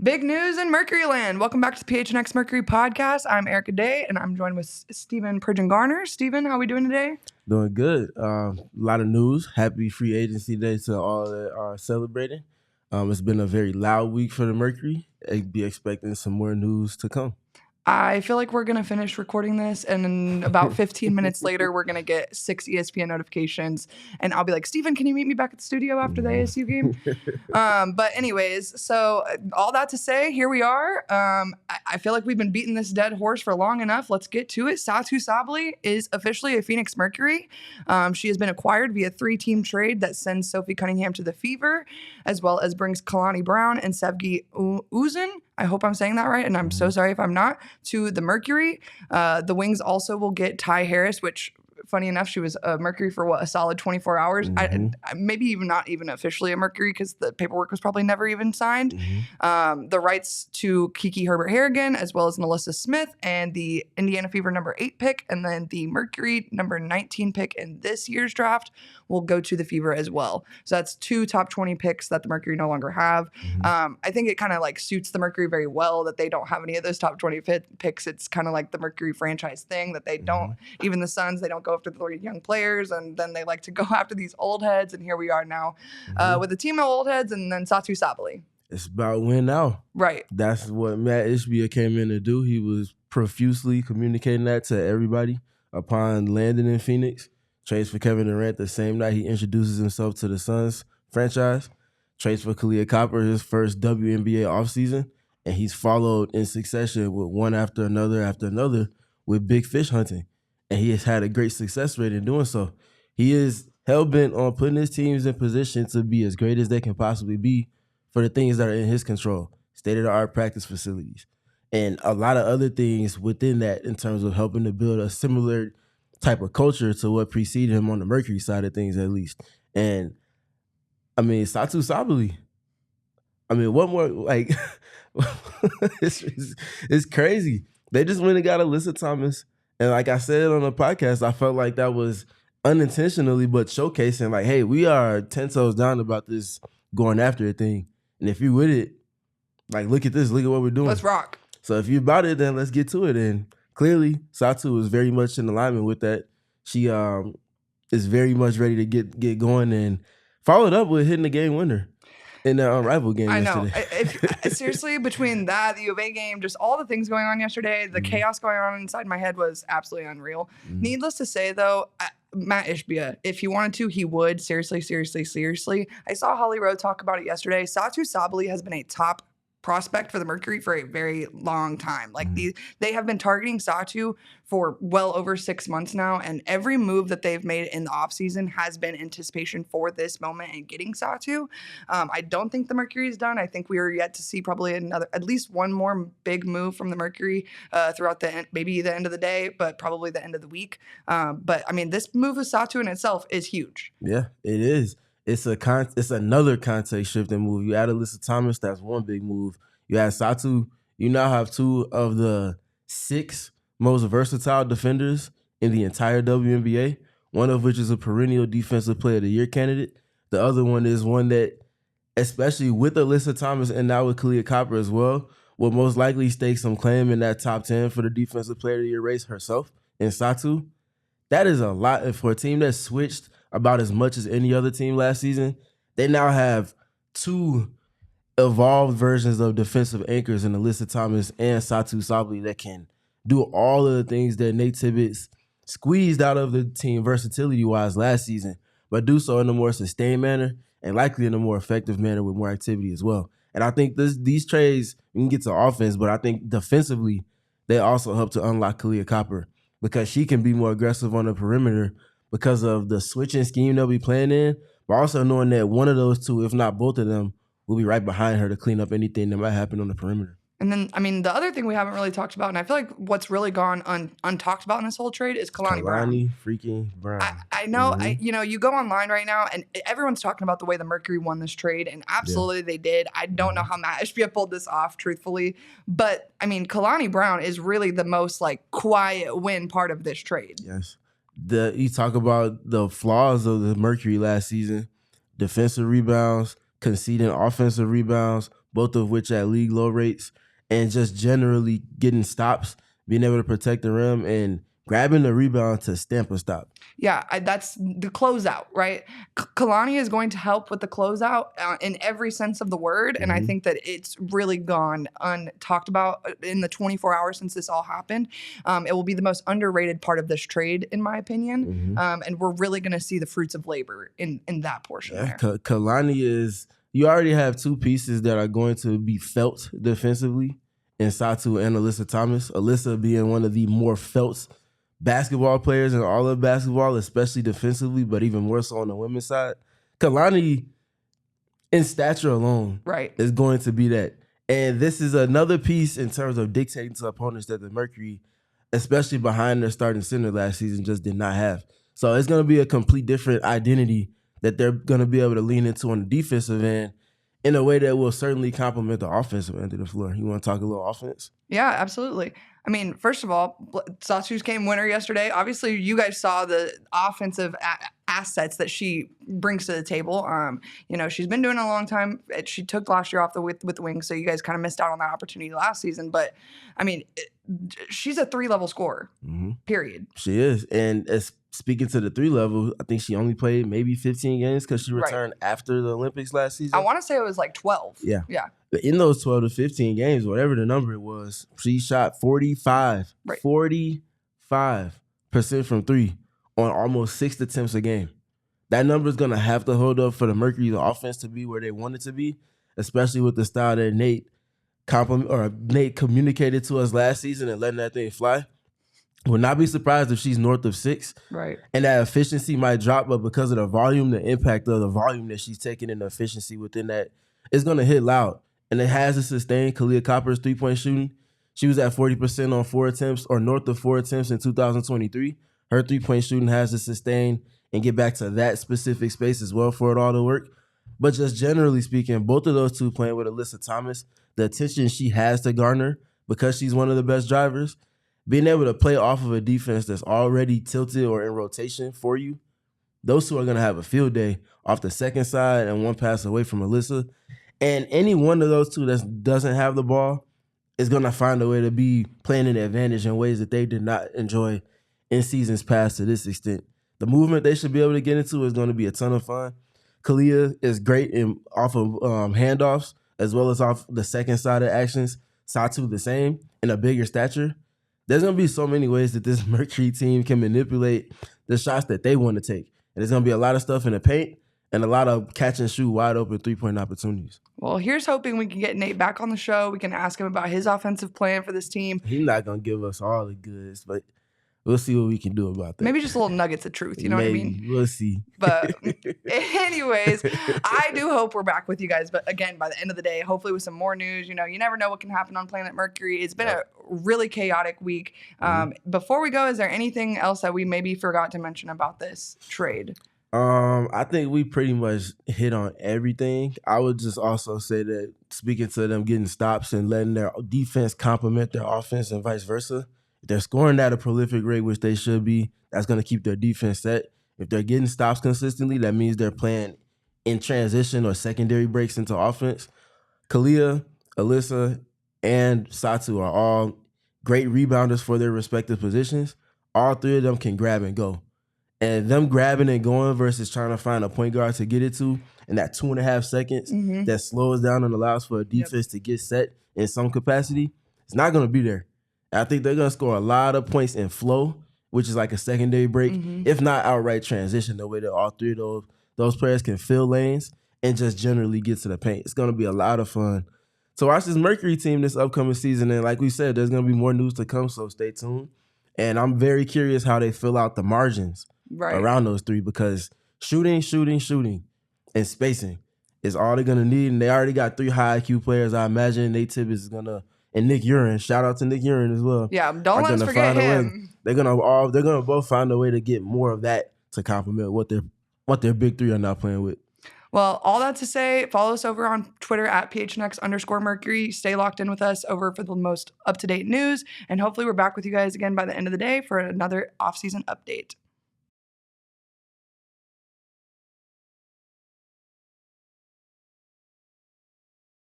Big news in Mercury land. Welcome back to the PHNX Mercury podcast. I'm Erika Day, and I'm joined with Stephen Pridgeon-Garner. Stephen, how are we doing today? Doing good. A lot of news. Happy free agency day to all that are celebrating. It's been a very loud week for the Mercury. I'd be expecting some more news to come. I feel like we're going to finish recording this, and then about 15 minutes later, we're going to get 6 ESPN notifications, and I'll be like, Stephen, can you meet me back at the studio after the ASU game? But anyways, so all that to say, here we are. I feel like we've been beating this dead horse for long enough. Let's get to it. Satou Sabally is officially a Phoenix Mercury. She has been acquired via 3-team trade that sends Sophie Cunningham to the Fever, as well as brings Kalani Brown and Sevgi Uzun. I hope I'm saying that right, and I'm so sorry if I'm not, to the Mercury. The Wings also will get Ty Harris, which, funny enough, she was a Mercury for a solid 24 hours. Maybe even not even officially a Mercury because the paperwork was probably never even signed. The rights to Kiki Herbert-Harrigan, as well as Melissa Smith, and the Indiana Fever number 8 pick, and then the Mercury number 19 pick in this year's draft will go to the Fever as well. So that's 2 top 20 picks that the Mercury no longer have. I think it kind of like suits the Mercury very well that they don't have any of those top 20 picks. It's kind of like the Mercury franchise thing that they don't, even the Suns, they don't go after the young players, and then they like to go after these old heads. And here we are now with a team of old heads, and then Satou Sabally. It's about win now. Right. That's what Matt Ishbia came in to do. He was profusely communicating that to everybody upon landing in Phoenix. Trades for Kevin Durant the same night he introduces himself to the Suns franchise. Trades for Kahleah Copper, his first WNBA offseason. And he's followed in succession with one after another with big fish hunting. And he has had a great success rate in doing so. He is hell-bent on putting his teams in position to be as great as they can possibly be for the things that are in his control. State-of-the-art practice facilities. And a lot of other things within that in terms of helping to build a similar type of culture to what preceded him on the Mercury side of things, at least. And, I mean, Satou Sabally. I mean, what more, like, it's crazy. They just went and got Alyssa Thomas. And like I said on the podcast, I felt like that was unintentionally, but showcasing like, hey, we are 10 toes down about this going after a thing. And if you're with it, like, look at this, look at what we're doing. Let's rock. So if you're about it, then let's get to it. And clearly, Satou is very much in alignment with that. She is very much ready to get going and followed up with hitting the game winner in the rival game yesterday. I know. Seriously, between that, the U of A game, just all the things going on yesterday, the chaos going on inside my head was absolutely unreal. Needless to say, though, Matt Ishbia, if he wanted to, he would. Seriously. I saw Holly Rowe talk about it yesterday. Satou Sabally has been a top prospect for the Mercury for a very long time. Like they have been targeting Satou for well over 6 months now, and every move that they've made in the offseason has been anticipation for this moment and getting Satou. I don't think the Mercury is done. I think we are yet to see probably at least one more big move from the Mercury throughout maybe the end of the day, but probably the end of the week. But I mean, this move of Satou in itself is huge. Yeah, it is. It's another context shifting move. You add Alyssa Thomas, that's one big move. You add Satou, you now have 2 of the 6 most versatile defenders in the entire WNBA, one of which is a perennial Defensive Player of the Year candidate. The other one is one that, especially with Alyssa Thomas and now with Kahleah Copper as well, will most likely stake some claim in that top 10 for the Defensive Player of the Year race herself in Satou. That is a lot. And for a team that switched about as much as any other team last season, they now have 2 evolved versions of defensive anchors in Alyssa Thomas and Satou Sabally that can do all of the things that Nate Tibbetts squeezed out of the team versatility-wise last season, but do so in a more sustained manner and likely in a more effective manner with more activity as well. And I think these trades, we can get to offense, but I think defensively, they also help to unlock Kahleah Copper because she can be more aggressive on the perimeter because of the switching scheme they'll be playing in, but also knowing that one of those 2, if not both of them, will be right behind her to clean up anything that might happen on the perimeter. And then, I mean, the other thing we haven't really talked about, and I feel like what's really gone untalked about in this whole trade is Kalani Brown. Kalani freaking Brown. I know, you go online right now, and everyone's talking about the way the Mercury won this trade, and absolutely they did. I don't know how Matt Ishbia pulled this off, truthfully. But, I mean, Kalani Brown is really the most, like, quiet win part of this trade. Yes. You talk about the flaws of the Mercury last season, defensive rebounds, conceding offensive rebounds, both of which at league low rates, and just generally getting stops, being able to protect the rim, and grabbing the rebound to stamp a stop. Yeah, that's the closeout, right? Kalani is going to help with the closeout in every sense of the word. And I think that it's really gone untalked about in the 24 hours since this all happened. It will be the most underrated part of this trade, in my opinion. And we're really going to see the fruits of labor in that portion there. Kalani is, you already have two pieces that are going to be felt defensively in Satou and Alyssa Thomas. Alyssa being one of the more felt basketball players in all of basketball, especially defensively, but even more so on the women's side. Kalani, in stature alone, is going to be that. And this is another piece in terms of dictating to opponents that the Mercury, especially behind their starting center last season, just did not have. So it's going to be a complete different identity that they're going to be able to lean into on the defensive end in a way that will certainly complement the offensive end of the floor. You want to talk a little offense? Yeah, absolutely. I mean, first of all, Satou came winner yesterday. Obviously, you guys saw the offensive assets that she brings to the table. You know, she's been doing it a long time. She took last year off with the wings, so you guys kind of missed out on that opportunity last season. But, I mean, she's a 3-level scorer, period. She is. And speaking to the 3-level, I think she only played maybe 15 games because she returned after the Olympics last season. I want to say it was like 12. Yeah. Yeah. But in those 12 to 15 games, whatever the number it was, she shot 45% from three on almost 6 attempts a game. That number is going to have to hold up for the Mercury's offense to be where they want it to be, especially with the style that Nate communicated to us last season and letting that thing fly. Would not be surprised if she's north of 6. Right. And that efficiency might drop, but because of the volume, the impact of the volume that she's taking and the efficiency within that is going to hit loud. And it has to sustain Kahleah Copper's three-point shooting. She was at 40% on 4 attempts or north of 4 attempts in 2023. Her three-point shooting has to sustain and get back to that specific space as well for it all to work. But just generally speaking, both of those two playing with Alyssa Thomas, the attention she has to garner because she's one of the best drivers, being able to play off of a defense that's already tilted or in rotation for you, those two are going to have a field day off the second side and one pass away from Alyssa. And any one of those two that doesn't have the ball is going to find a way to be playing an advantage in ways that they did not enjoy in seasons past to this extent. The movement they should be able to get into is going to be a ton of fun. Kalea is great off of handoffs as well as off the second side of actions. Satou the same in a bigger stature. There's going to be so many ways that this Mercury team can manipulate the shots that they want to take. And there's going to be a lot of stuff in the paint and a lot of catch and shoot wide open three-point opportunities. Well, here's hoping we can get Nate back on the show. We can ask him about his offensive plan for this team. He's not going to give us all the goods, but we'll see what we can do about that. Maybe just little nuggets of truth, you know what I mean? We'll see. But anyways, I do hope we're back with you guys. But again, by the end of the day, hopefully with some more news. You know, you never know what can happen on Planet Mercury. It's been a really chaotic week. Before we go, is there anything else that we maybe forgot to mention about this trade? I think we pretty much hit on everything. I would just also say that speaking to them getting stops and letting their defense complement their offense and vice versa, if they're scoring at a prolific rate, which they should be, that's going to keep their defense set. If they're getting stops consistently, that means they're playing in transition or secondary breaks into offense. Kalea, Alyssa, and Satou are all great rebounders for their respective positions. All three of them can grab and go. And them grabbing and going versus trying to find a point guard to get it to in that 2.5 seconds that slows down and allows for a defense to get set in some capacity, it's not going to be there. I think they're going to score a lot of points in flow, which is like a secondary break, if not outright transition, the way that all three of those players can fill lanes and just generally get to the paint. It's going to be a lot of fun to watch this Mercury team this upcoming season. And like we said, there's going to be more news to come, so stay tuned. And I'm very curious how they fill out the margins around those three, because shooting, and spacing is all they're going to need. And they already got 3 high IQ players. I imagine Nate Tibbetts is going to, and Nick Urin, shout out to Nick Urin as well. Yeah, don't let us forget him. They're gonna both find a way to get more of that to complement what their big three are now playing with. Well, all that to say, follow us over on Twitter at PHNX_Mercury. Stay locked in with us over for the most up-to-date news. And hopefully we're back with you guys again by the end of the day for another off-season update.